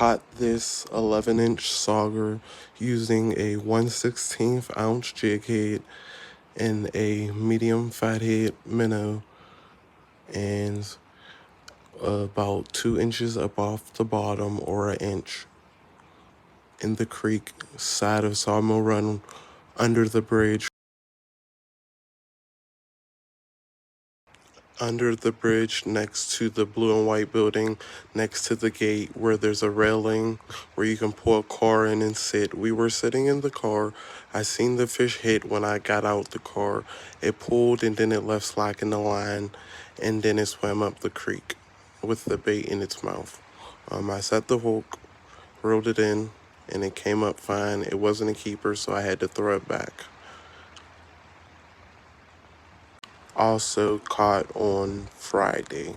caught this 11-inch sauger using a 1/16 ounce jig head and a medium fathead minnow, and about 2 inches up off the bottom or an inch in the creek side of Sawmill Run under the bridge. Under the bridge next to the blue and white building, next to the gate where there's a railing where you can pull a car in and sit. We were sitting in the car. I seen the fish hit when I got out the car. It pulled and then it left slack in the line, and then it swam up the creek with the bait in its mouth. I set the hook, reeled it in, and it came up fine. It wasn't a keeper, so I had to throw it back. Also caught on Friday.